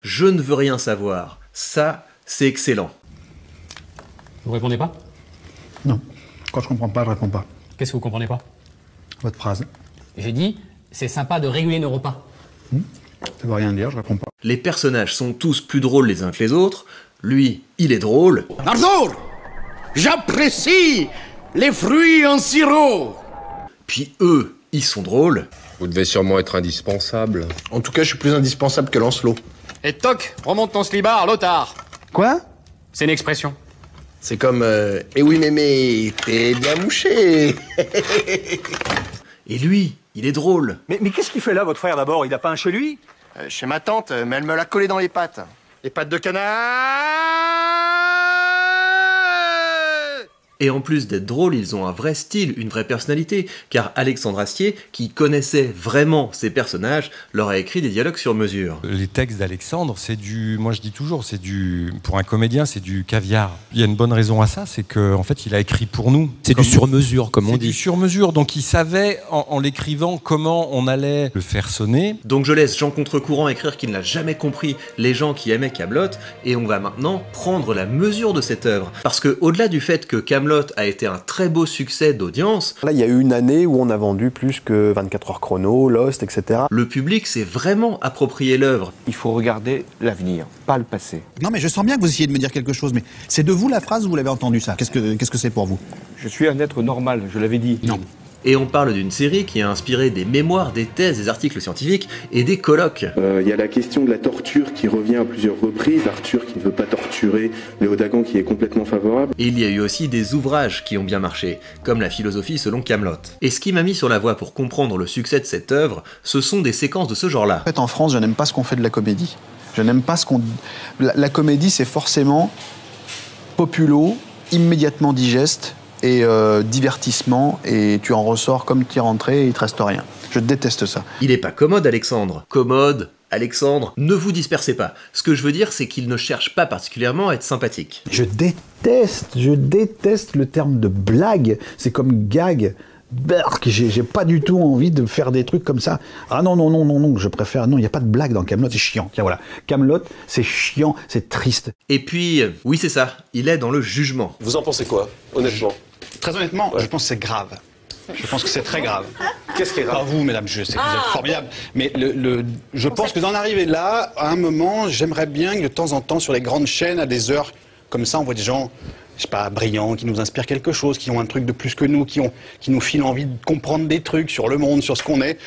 Je ne veux rien savoir. Ça, c'est excellent. Vous répondez pas? Non. Quand je comprends pas, je réponds pas. Qu'est-ce que vous comprenez pas? Votre phrase. J'ai dit, c'est sympa de réguler nos repas. Ça veut rien dire, je réponds pas. Les personnages sont tous plus drôles les uns que les autres. Lui, il est drôle. Arthur, j'apprécie les fruits en sirop. Puis eux, ils sont drôles. Vous devez sûrement être indispensable. En tout cas, je suis plus indispensable que Lancelot. Et toc, remonte ton slibard, Lothar. Quoi? C'est une expression. C'est comme eh oui mémé, t'es bien mouché. Et lui, il est drôle. Mais qu'est-ce qu'il fait là, votre frère, d'abord? Il a pas un chez lui? Chez ma tante, mais elle me l'a collé dans les pattes. Les pattes de canard. Et en plus d'être drôles, ils ont un vrai style, une vraie personnalité, car Alexandre Astier, qui connaissait vraiment ces personnages, leur a écrit des dialogues sur mesure. Les textes d'Alexandre, c'est du, moi je dis toujours, c'est du, pour un comédien, c'est du caviar. Il y a une bonne raison à ça, c'est qu'en fait, il a écrit pour nous. C'est du sur-mesure, comme on dit. C'est du sur-mesure, donc il savait, en l'écrivant, comment on allait le faire sonner. Donc je laisse Jean Contrecourant écrire qu'il n'a jamais compris les gens qui aimaient Kaamelott, et on va maintenant prendre la mesure de cette œuvre. Parce que, au-delà du fait que Kaamelott a été un très beau succès d'audience. Là, il y a eu une année où on a vendu plus que 24 heures chrono, Lost, etc. Le public s'est vraiment approprié l'œuvre. Il faut regarder l'avenir, pas le passé. Non mais je sens bien que vous essayez de me dire quelque chose, mais c'est de vous la phrase ou vous l'avez entendu ça? Qu'est-ce que c'est pour vous? Je suis un être normal, je l'avais dit. Non. Et on parle d'une série qui a inspiré des mémoires, des thèses, des articles scientifiques et des colloques. Il y a la question de la torture qui revient à plusieurs reprises. Arthur qui ne veut pas torturer, Léo Dagan qui est complètement favorable. Et il y a eu aussi des ouvrages qui ont bien marché, comme la philosophie selon Kaamelott. Et ce qui m'a mis sur la voie pour comprendre le succès de cette œuvre, ce sont des séquences de ce genre-là. En fait, en France, je n'aime pas ce qu'on fait de la comédie. Je n'aime pas ce qu'on... La comédie, c'est forcément populo, immédiatement digeste, et divertissement, et tu en ressors comme tu es rentré et il te reste rien. Je déteste ça. Il est pas commode, Alexandre. Commode, Alexandre, ne vous dispersez pas. Ce que je veux dire, c'est qu'il ne cherche pas particulièrement à être sympathique. Je déteste le terme de blague. C'est comme gag. J'ai pas du tout envie de faire des trucs comme ça. Ah non, je préfère... Non, il n'y a pas de blague dans Kaamelott, c'est chiant. Tiens, voilà. Kaamelott, c'est chiant, c'est triste. Et puis, oui, c'est ça, il est dans le jugement. Vous en pensez quoi, honnêtement? Très honnêtement, je pense que c'est grave. Je pense que c'est très grave. Qu'est-ce qui est grave? Pas vous, mesdames, je sais que vous êtes formidables, mais je pense que d'en arriver là, à un moment, j'aimerais bien que de temps en temps, sur les grandes chaînes, à des heures comme ça, on voit des gens, je sais pas, brillants, qui nous inspirent quelque chose, qui ont un truc de plus que nous, qui nous filent envie de comprendre des trucs sur le monde, sur ce qu'on est.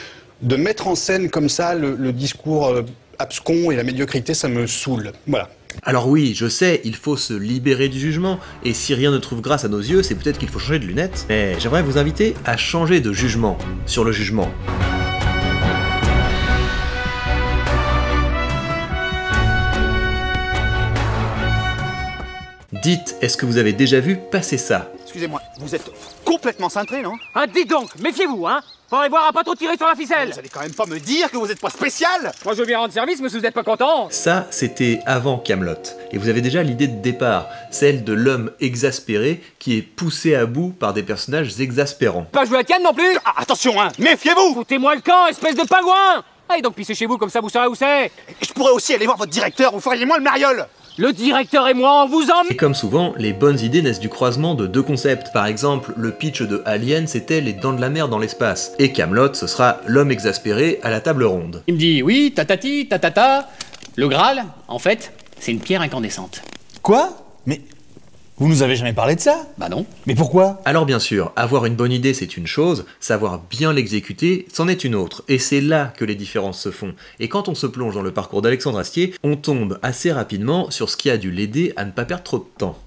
De mettre en scène comme ça le discours abscon et la médiocrité, ça me saoule. Voilà. Alors oui, je sais, il faut se libérer du jugement, et si rien ne trouve grâce à nos yeux, c'est peut-être qu'il faut changer de lunettes, mais j'aimerais vous inviter à changer de jugement sur le jugement. Dites, est-ce que vous avez déjà vu passer ça? Excusez-moi, vous êtes complètement cintré, non? Ah, dites donc, méfiez-vous, hein. Faudrait voir à pas trop tirer sur la ficelle. Vous allez quand même pas me dire que vous êtes pas spécial? Moi, je veux bien rendre service, mais si vous êtes pas content. Ça, c'était avant Kaamelott. Et vous avez déjà l'idée de départ, celle de l'homme exaspéré qui est poussé à bout par des personnages exaspérants. Pas jouer à Tienne non plus. Ah, attention, hein, méfiez-vous! Foutez-moi le camp, espèce de pingouin. Allez donc pisser chez vous, comme ça vous saurez où c'est. Je pourrais aussi aller voir votre directeur, vous feriez moins le mariole! Le directeur et moi, on vous en... Et comme souvent, les bonnes idées naissent du croisement de deux concepts. Par exemple, le pitch de Alien, c'était les dents de la mer dans l'espace. Et Kaamelott, ce sera l'homme exaspéré à la table ronde. Il me dit, oui, tatati, tatata, le Graal, en fait, c'est une pierre incandescente. Quoi? Mais vous nous avez jamais parlé de ça? Bah non. Mais pourquoi? Alors bien sûr, avoir une bonne idée c'est une chose, savoir bien l'exécuter c'en est une autre, et c'est là que les différences se font. Et quand on se plonge dans le parcours d'Alexandre Astier, on tombe assez rapidement sur ce qui a dû l'aider à ne pas perdre trop de temps.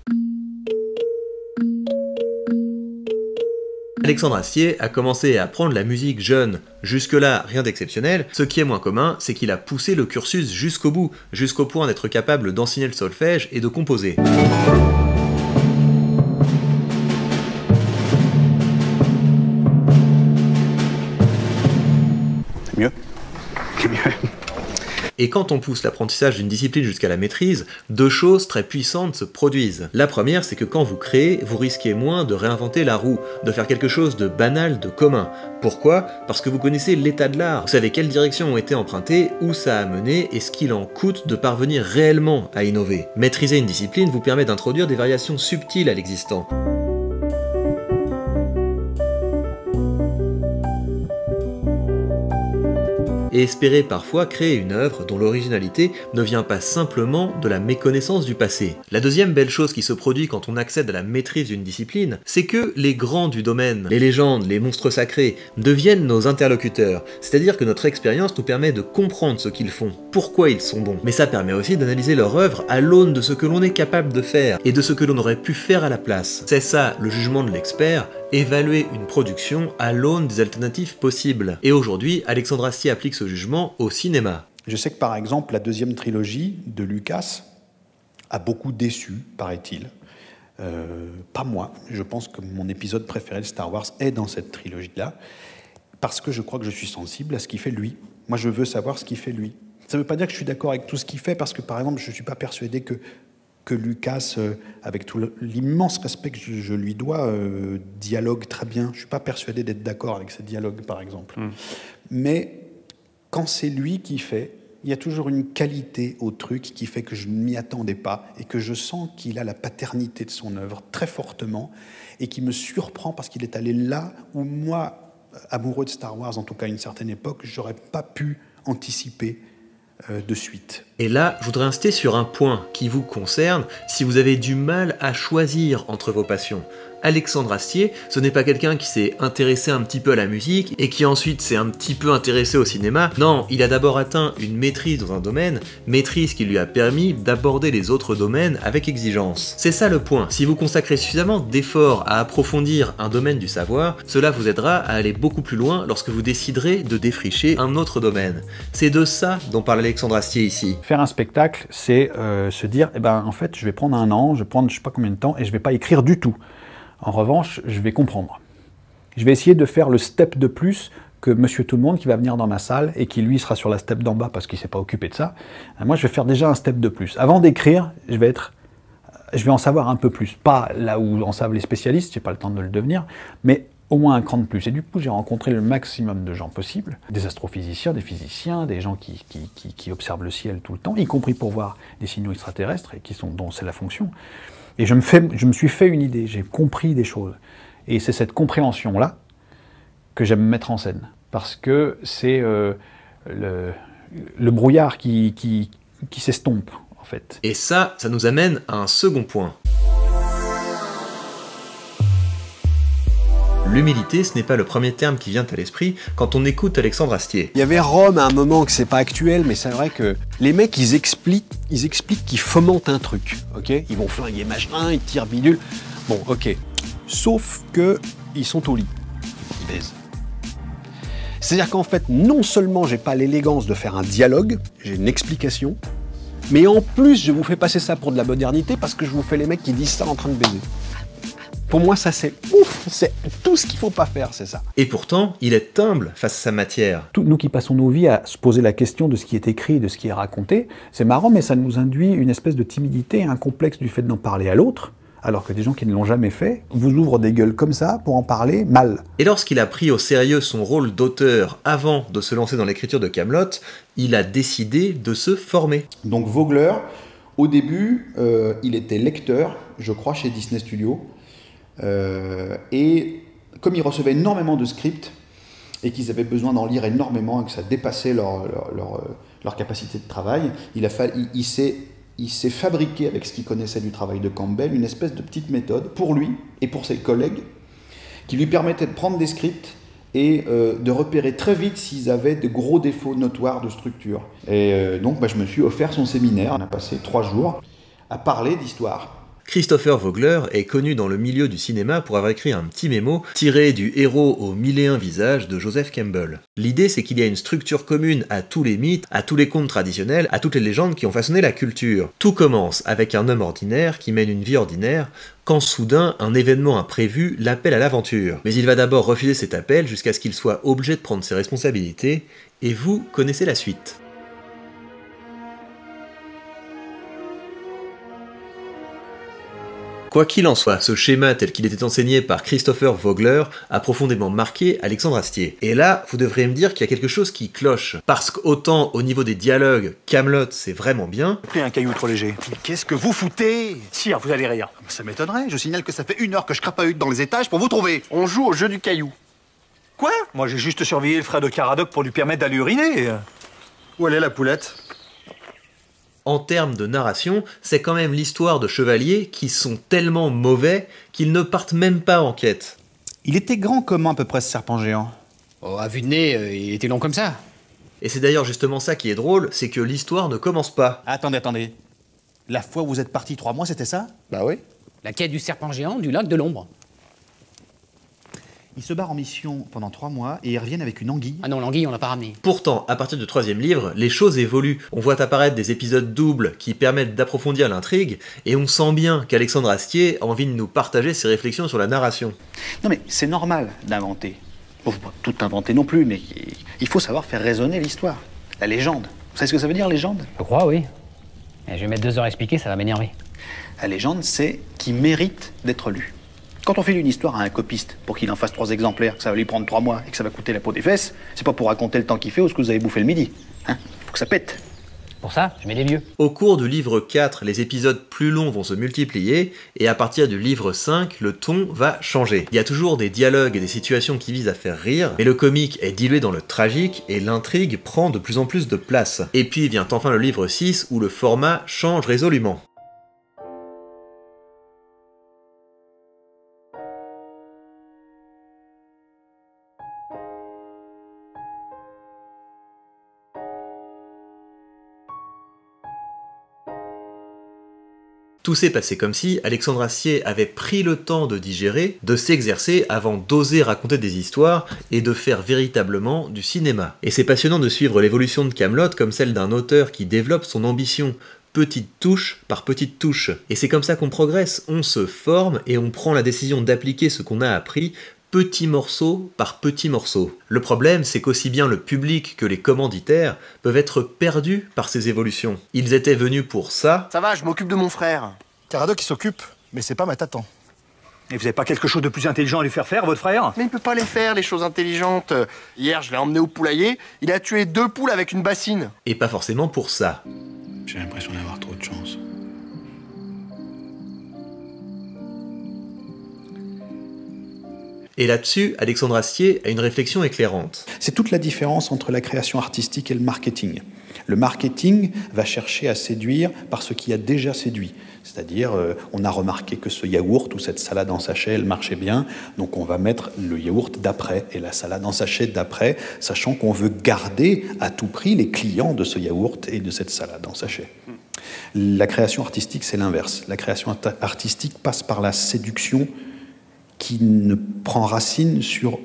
Alexandre Astier a commencé à apprendre la musique jeune. Jusque-là, rien d'exceptionnel. Ce qui est moins commun, c'est qu'il a poussé le cursus jusqu'au bout, jusqu'au point d'être capable d'enseigner le solfège et de composer. C'est mieux. C'est mieux. Et quand on pousse l'apprentissage d'une discipline jusqu'à la maîtrise, deux choses très puissantes se produisent. La première, c'est que quand vous créez, vous risquez moins de réinventer la roue, de faire quelque chose de banal, de commun. Pourquoi? Parce que vous connaissez l'état de l'art, vous savez quelles directions ont été empruntées, où ça a mené et ce qu'il en coûte de parvenir réellement à innover. Maîtriser une discipline vous permet d'introduire des variations subtiles à l'existant. Et espérer parfois créer une œuvre dont l'originalité ne vient pas simplement de la méconnaissance du passé. La deuxième belle chose qui se produit quand on accède à la maîtrise d'une discipline, c'est que les grands du domaine, les légendes, les monstres sacrés, deviennent nos interlocuteurs, c'est-à-dire que notre expérience nous permet de comprendre ce qu'ils font, pourquoi ils sont bons. Mais ça permet aussi d'analyser leur œuvre à l'aune de ce que l'on est capable de faire, et de ce que l'on aurait pu faire à la place. C'est ça, le jugement de l'expert, évaluer une production à l'aune des alternatives possibles. Et aujourd'hui, Alexandre Astier applique ce jugement au cinéma. Je sais que par exemple, la deuxième trilogie de Lucas a beaucoup déçu, paraît-il. Pas moi. Je pense que mon épisode préféré de Star Wars est dans cette trilogie-là, parce que je crois que je suis sensible à ce qu'il fait lui. Moi, je veux savoir ce qu'il fait lui. Ça ne veut pas dire que je suis d'accord avec tout ce qu'il fait, parce que par exemple, je ne suis pas persuadé que Lucas, avec tout l'immense respect que je lui dois, dialogue très bien. Je ne suis pas persuadé d'être d'accord avec ces dialogues, par exemple. Mais quand c'est lui qui fait, il y a toujours une qualité au truc qui fait que je ne m'y attendais pas et que je sens qu'il a la paternité de son œuvre très fortement et qui me surprend parce qu'il est allé là où moi, amoureux de Star Wars, en tout cas à une certaine époque, j'aurais pas pu anticiper de suite. Et là, je voudrais insister sur un point qui vous concerne si vous avez du mal à choisir entre vos passions. Alexandre Astier, ce n'est pas quelqu'un qui s'est intéressé un petit peu à la musique et qui ensuite s'est un petit peu intéressé au cinéma. Non, il a d'abord atteint une maîtrise dans un domaine, maîtrise qui lui a permis d'aborder les autres domaines avec exigence. C'est ça le point. Si vous consacrez suffisamment d'efforts à approfondir un domaine du savoir, cela vous aidera à aller beaucoup plus loin lorsque vous déciderez de défricher un autre domaine. C'est de ça dont parle Alexandre Astier ici. Faire un spectacle, c'est se dire, eh ben, en fait, je vais prendre un an, je vais prendre je sais pas combien de temps, et je vais pas écrire du tout. En revanche, je vais comprendre. Je vais essayer de faire le step de plus que Monsieur Tout-le-Monde qui va venir dans ma salle et qui, lui, sera sur la step d'en bas parce qu'il ne s'est pas occupé de ça. Moi, je vais faire déjà un step de plus. Avant d'écrire, je vais en savoir un peu plus. Pas là où en savent les spécialistes, je n'ai pas le temps de le devenir, mais au moins un cran de plus. Et du coup, j'ai rencontré le maximum de gens possibles, des astrophysiciens, des physiciens, des gens qui observent le ciel tout le temps, y compris pour voir des signaux extraterrestres, et dont c'est la fonction. Et je me suis fait une idée, j'ai compris des choses. Et c'est cette compréhension-là que j'aime mettre en scène. Parce que c'est le brouillard qui s'estompe, en fait. Et ça nous amène à un second point. L'humilité, ce n'est pas le premier terme qui vient à l'esprit quand on écoute Alexandre Astier. Il y avait Rome à un moment que c'est pas actuel, mais c'est vrai que les mecs, ils expliquent qu'ils fomentent un truc, ok? Ils vont flinguer machin, ils tirent bidule. Bon, ok. Sauf que ils sont au lit. Ils baisent. C'est-à-dire qu'en fait, non seulement j'ai pas l'élégance de faire un dialogue, j'ai une explication, mais en plus, je vous fais passer ça pour de la modernité parce que je vous fais les mecs qui disent ça en train de baiser. Pour moi, ça c'est ouf, c'est tout ce qu'il faut pas faire, c'est ça. Et pourtant, il est humble face à sa matière. Nous qui passons nos vies à se poser la question de ce qui est écrit, de ce qui est raconté, c'est marrant, mais ça nous induit une espèce de timidité, un complexe du fait d'en parler à l'autre, alors que des gens qui ne l'ont jamais fait vous ouvrent des gueules comme ça pour en parler mal. Et lorsqu'il a pris au sérieux son rôle d'auteur avant de se lancer dans l'écriture de Kaamelott, il a décidé de se former. Donc Vogler, au début, il était lecteur, je crois, chez Disney Studios. Et comme ils recevaient énormément de scripts et qu'ils avaient besoin d'en lire énormément et que ça dépassait leur capacité de travail, il s'est fabriqué, avec ce qu'il connaissait du travail de Campbell, une espèce de petite méthode pour lui et pour ses collègues qui lui permettait de prendre des scripts et de repérer très vite s'ils avaient de gros défauts notoires de structure. Et donc je me suis offert son séminaire. On a passé 3 jours à parler d'histoire. Christopher Vogler est connu dans le milieu du cinéma pour avoir écrit un petit mémo tiré du Héros aux 1001 visages de Joseph Campbell. L'idée, c'est qu'il y a une structure commune à tous les mythes, à tous les contes traditionnels, à toutes les légendes qui ont façonné la culture. Tout commence avec un homme ordinaire qui mène une vie ordinaire, quand soudain, un événement imprévu l'appelle à l'aventure. Mais il va d'abord refuser cet appel jusqu'à ce qu'il soit obligé de prendre ses responsabilités, et vous connaissez la suite. Quoi qu'il en soit, ce schéma tel qu'il était enseigné par Christopher Vogler a profondément marqué Alexandre Astier. Et là, vous devriez me dire qu'il y a quelque chose qui cloche. Parce qu'autant au niveau des dialogues, Kaamelott c'est vraiment bien. J'ai pris un caillou trop léger. Mais qu'est-ce que vous foutez? Sire, vous allez rire. Ça m'étonnerait, je signale que ça fait 1 heure que je crapahute dans les étages pour vous trouver. On joue au jeu du caillou. Quoi? Moi j'ai juste surveillé le frère de Caradoc pour lui permettre d'aller uriner. Où elle est la poulette? En termes de narration, c'est quand même l'histoire de chevaliers qui sont tellement mauvais qu'ils ne partent même pas en quête. Il était grand comment à peu près ce serpent géant? Oh, à vue de nez, il était long comme ça. Et c'est d'ailleurs justement ça qui est drôle, c'est que l'histoire ne commence pas. Attendez. La fois où vous êtes parti 3 mois, c'était ça? Bah oui. La quête du serpent géant du lac de l'ombre. Ils se barrent en mission pendant 3 mois et ils reviennent avec une anguille. Ah non, l'anguille, on l'a pas ramenée. Pourtant, à partir du 3e livre, les choses évoluent. On voit apparaître des épisodes doubles qui permettent d'approfondir l'intrigue, et on sent bien qu'Alexandre Astier a envie de nous partager ses réflexions sur la narration. Non mais c'est normal d'inventer. Bon, faut pas tout inventer non plus, mais il faut savoir faire résonner l'histoire. La légende. Vous savez ce que ça veut dire, légende? Je crois, oui. Et je vais mettre 2 heures à expliquer, ça va m'énerver. La légende, c'est qui mérite d'être lu. Quand on file une histoire à un copiste pour qu'il en fasse 3 exemplaires, que ça va lui prendre 3 mois et que ça va coûter la peau des fesses, c'est pas pour raconter le temps qu'il fait ou ce que vous avez bouffé le midi. Hein? Faut que ça pète. Pour ça, je mets des vieux. Au cours du livre 4, les épisodes plus longs vont se multiplier, et à partir du livre 5, le ton va changer. Il y a toujours des dialogues et des situations qui visent à faire rire, mais le comique est dilué dans le tragique, et l'intrigue prend de plus en plus de place. Et puis vient enfin le livre 6, où le format change résolument. Tout s'est passé comme si Alexandre Astier avait pris le temps de digérer, de s'exercer avant d'oser raconter des histoires et de faire véritablement du cinéma. Et c'est passionnant de suivre l'évolution de Kaamelott comme celle d'un auteur qui développe son ambition, petite touche par petite touche. Et c'est comme ça qu'on progresse, on se forme et on prend la décision d'appliquer ce qu'on a appris petit morceau par petit morceau. Le problème, c'est qu'aussi bien le public que les commanditaires peuvent être perdus par ces évolutions. Ils étaient venus pour ça. Ça va, je m'occupe de mon frère. Caradoc, il s'occupe, mais c'est pas ma tatan. Et vous avez pas quelque chose de plus intelligent à lui faire faire, votre frère? Mais il peut pas les faire, les choses intelligentes. Hier, je l'ai emmené au poulailler, il a tué 2 poules avec une bassine. Et pas forcément pour ça. J'ai l'impression d'avoir trop de chance. Et là-dessus, Alexandre Astier a une réflexion éclairante. C'est toute la différence entre la création artistique et le marketing. Le marketing va chercher à séduire par ce qui a déjà séduit. C'est-à-dire, on a remarqué que ce yaourt ou cette salade en sachet, elle marchait bien, donc on va mettre le yaourt d'après et la salade en sachet d'après, sachant qu'on veut garder à tout prix les clients de ce yaourt et de cette salade en sachet. La création artistique, c'est l'inverse. La création artistique passe par la séduction qui ne prend racine sur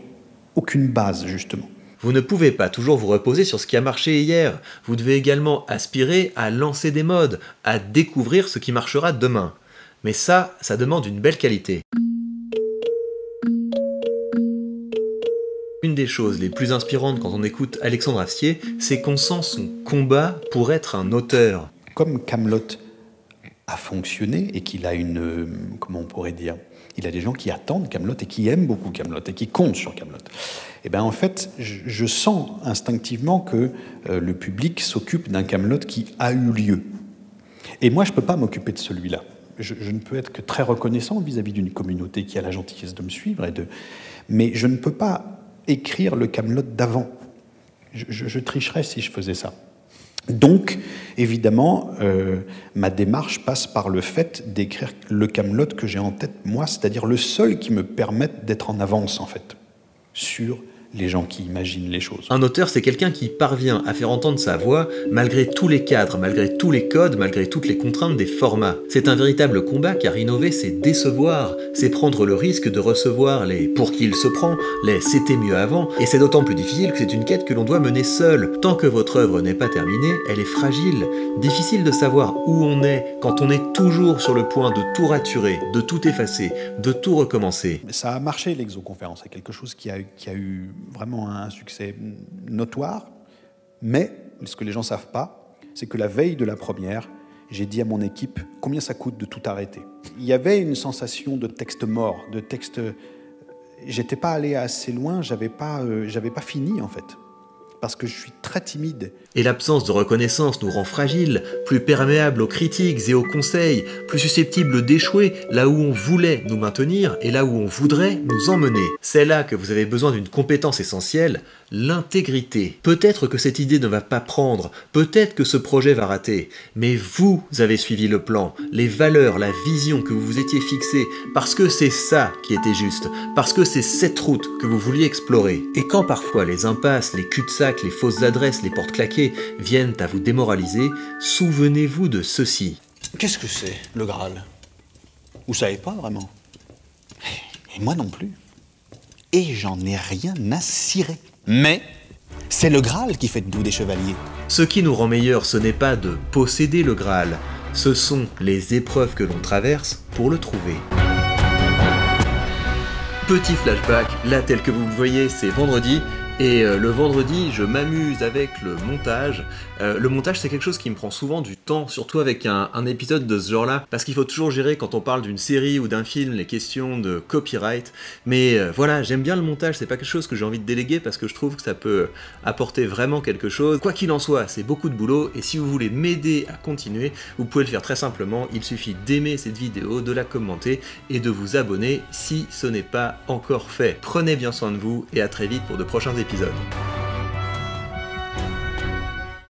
aucune base, justement. Vous ne pouvez pas toujours vous reposer sur ce qui a marché hier. Vous devez également aspirer à lancer des modes, à découvrir ce qui marchera demain. Mais ça demande une belle qualité. Une des choses les plus inspirantes quand on écoute Alexandre Astier, c'est qu'on sent son combat pour être un auteur. Comme Kaamelott a fonctionné et qu'il a une... comment on pourrait dire ? Il a des gens qui attendent Kaamelott et qui aiment beaucoup Kaamelott et qui comptent sur Kaamelott. Et bien en fait, je sens instinctivement que le public s'occupe d'un Kaamelott qui a eu lieu. Et moi, je ne peux pas m'occuper de celui-là. Je ne peux être que très reconnaissant vis-à-vis d'une communauté qui a la gentillesse de me suivre. Mais je ne peux pas écrire le Kaamelott d'avant. Je tricherais si je faisais ça. Donc, évidemment, ma démarche passe par le fait d'écrire le Kaamelott que j'ai en tête, moi, c'est-à-dire le seul qui me permette d'être en avance, en fait, sur les gens qui imaginent les choses. Un auteur, c'est quelqu'un qui parvient à faire entendre sa voix malgré tous les cadres, malgré tous les codes, malgré toutes les contraintes des formats. C'est un véritable combat car innover, c'est décevoir, c'est prendre le risque de recevoir les « pour qui il se prend », les « c'était mieux avant », et c'est d'autant plus difficile que c'est une quête que l'on doit mener seul. Tant que votre œuvre n'est pas terminée, elle est fragile. Difficile de savoir où on est quand on est toujours sur le point de tout raturer, de tout effacer, de tout recommencer. Ça a marché, l'exoconférence, c'est quelque chose qui a eu vraiment un succès notoire, mais ce que les gens ne savent pas, c'est que la veille de la première, j'ai dit à mon équipe combien ça coûte de tout arrêter. Il y avait une sensation de texte mort, de texte... J'étais pas allé assez loin, j'avais pas fini en fait. Parce que je suis très timide. Et l'absence de reconnaissance nous rend fragiles, plus perméables aux critiques et aux conseils, plus susceptibles d'échouer là où on voulait nous maintenir et là où on voudrait nous emmener. C'est là que vous avez besoin d'une compétence essentielle, l'intégrité. Peut-être que cette idée ne va pas prendre, peut-être que ce projet va rater, mais vous avez suivi le plan, les valeurs, la vision que vous vous étiez fixée, parce que c'est ça qui était juste, parce que c'est cette route que vous vouliez explorer. Et quand parfois les impasses, les cul-de-sac, les fausses adresses, les portes claquées viennent à vous démoraliser, souvenez-vous de ceci. Qu'est-ce que c'est, le Graal? Vous savez pas vraiment. Et moi non plus. Et j'en ai rien à cirer. Mais c'est le Graal qui fait de nous des chevaliers. Ce qui nous rend meilleurs, ce n'est pas de posséder le Graal, ce sont les épreuves que l'on traverse pour le trouver. Petit flashback, là tel que vous le voyez, c'est vendredi. Et le vendredi, je m'amuse avec le montage. Le montage, c'est quelque chose qui me prend souvent du temps, surtout avec un épisode de ce genre-là, parce qu'il faut toujours gérer, quand on parle d'une série ou d'un film, les questions de copyright. Mais voilà, j'aime bien le montage, c'est pas quelque chose que j'ai envie de déléguer, parce que je trouve que ça peut apporter vraiment quelque chose. Quoi qu'il en soit, c'est beaucoup de boulot, et si vous voulez m'aider à continuer, vous pouvez le faire très simplement. Il suffit d'aimer cette vidéo, de la commenter, et de vous abonner si ce n'est pas encore fait. Prenez bien soin de vous, et à très vite pour de prochains épisodes.